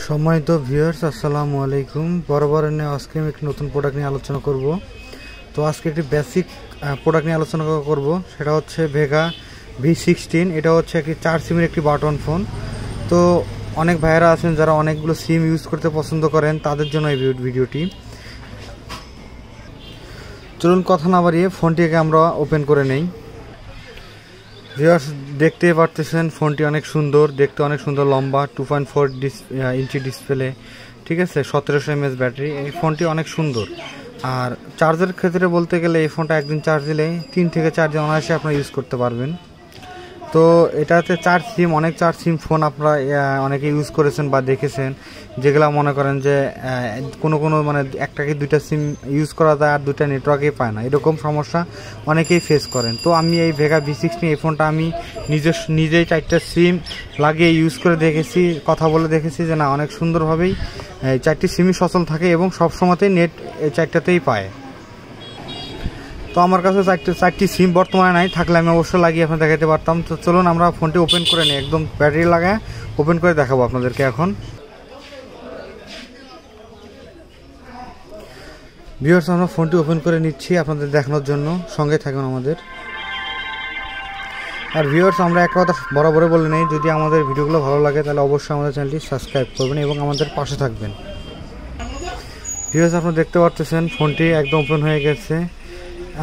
সম্মানিত ভিউয়ার্স, আসসালামু আলাইকুম। বরাবরের নিয়ে আজকে আমি একটি নতুন প্রোডাক্ট নিয়ে আলোচনা করব। তো আজকে একটি বেসিক প্রোডাক্ট নিয়ে আলোচনা করব, সেটা হচ্ছে ভেগা V16। এটা হচ্ছে একটি 4 সিমের একটি বাটন ফোন। তো অনেক ভাইয়েরা আছেন যারা অনেকগুলো সিম ইউজ করতে পছন্দ করেন, তাদের জন্য এই ভিডিওটি। চলুন কথা না বাড়িয়ে ফোনটিকে আমরা ওপেন করে নেই। ভিউয়ার্স, দেখতেই পারতেছেন ফোনটি অনেক সুন্দর, দেখতে অনেক সুন্দর, লম্বা, 2.4 ইঞ্চি ডিসপ্লে, ঠিক আছে, 1700 mAh ব্যাটারি। এই ফোনটি অনেক সুন্দর। আর চার্জের ক্ষেত্রে বলতে গেলে এই ফোনটা একদিন চার্জ দিলে 3 থেকে 4 দিন অনায়াসে আপনারা ইউজ করতে পারবেন। তো এটাতে 4 সিম, অনেক 4 সিম ফোন আপনারা অনেকে ইউজ করেছেন বা দেখেছেন, যেগুলো মনে করেন যে কোনো মানে একটাকে 2টা সিম ইউজ করা যায় আর 2টা নেটওয়ার্কই পায় না, এরকম সমস্যা অনেকেই ফেস করেন। তো আমি এই ভেগা V16 এই ফোনটা আমি নিজেই 4টা সিম লাগিয়ে ইউজ করে দেখেছি, কথা বলে দেখেছি যে না, অনেক সুন্দরভাবেই 4টি সিমই সচল থাকে এবং সবসময়তেই নেট এই 4টাতেই পায়। তো আমার কাছে 4টি সিম বর্তমানে নাই, থাকলে আমি অবশ্যই লাগিয়ে আপনার দেখাতে পারতাম। তো চলুন আমরা ফোনটি ওপেন করে নিই, একদম ব্যাটারি লাগায় ওপেন করে দেখাবো আপনাদেরকে। এখন ভিউয়ার্স, আমরা ফোনটি ওপেন করে নিচ্ছি আপনাদের দেখানোর জন্য, সঙ্গে থাকুন আমাদের। আর ভিউয়ার্স, আমরা একটা কথা বরাবরই বলে নেই, যদি আমাদের ভিডিওগুলো ভালো লাগে তাহলে অবশ্যই আমাদের চ্যানেলটি সাবস্ক্রাইব করবেন এবং আমাদের পাশে থাকবেন। ভিউয়ার্স, আপনারা দেখতে পাচ্ছেন ফোনটি একদম ওপেন হয়ে গেছে।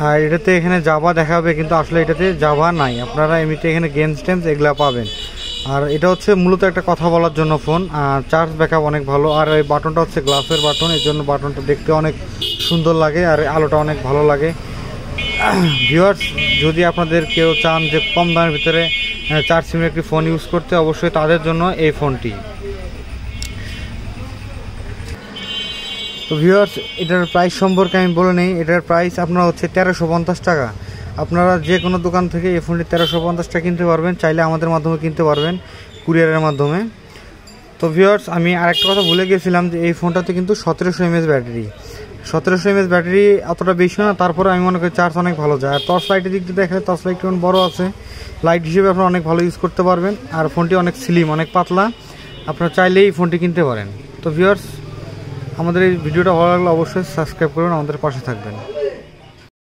আর এটাতে এখানে জাভা দেখাবে, কিন্তু আসলে এটাতে জাভা নাই। আপনারা এমনিতে এখানে গেমস টেমস এগুলো পাবেন। আর এটা হচ্ছে মূলত একটা কথা বলার জন্য ফোন। আর চার্জ ব্যাকআপ অনেক ভালো। আর এই বাটনটা হচ্ছে গ্লাসের বাটন, এর জন্য বাটনটা দেখতে অনেক সুন্দর লাগে আর আলোটা অনেক ভালো লাগে। ভিউয়ার্স, যদি আপনাদের কেউ চান যে কম দামের ভিতরে 4 সিমের একটি ফোন ইউজ করতে, অবশ্যই তাদের জন্য এই ফোনটি। তো ভিউয়ার্স, এটার প্রাইস সম্পর্কে আমি বলে নেই। এটার প্রাইস আপনার হচ্ছে 1350 টাকা। আপনারা যে কোনো দোকান থেকে এই ফোনটি 1350 টাকা কিনতে পারবেন, চাইলে আমাদের মাধ্যমে কিনতে পারবেন, কুরিয়ারের মাধ্যমে। তো ভিউয়ার্স, আমি আরেকটা কথা ভুলে গেছিলাম যে এই ফোনটাতে কিন্তু 1700 mAh ব্যাটারি। 1700 mAh ব্যাটারি অতটা বেশি না, তারপরে আমি মনে করি চার্জ অনেক ভালো যায়। আর টর্চ লাইটের দিক দিয়ে দেখলে টর্চ লাইট একটু বড়ো আছে, লাইট হিসেবে আপনারা অনেক ভালো ইউজ করতে পারবেন। আর ফোনটি অনেক স্লিম, অনেক পাতলা, আপনারা চাইলেই ফোনটি কিনতে পারেন। তো ভিউয়ার্স, আমাদের এই ভিডিওটা ভালো লাগলে অবশ্যই সাবস্ক্রাইব করবেন, আমাদের পাশে থাকবেন।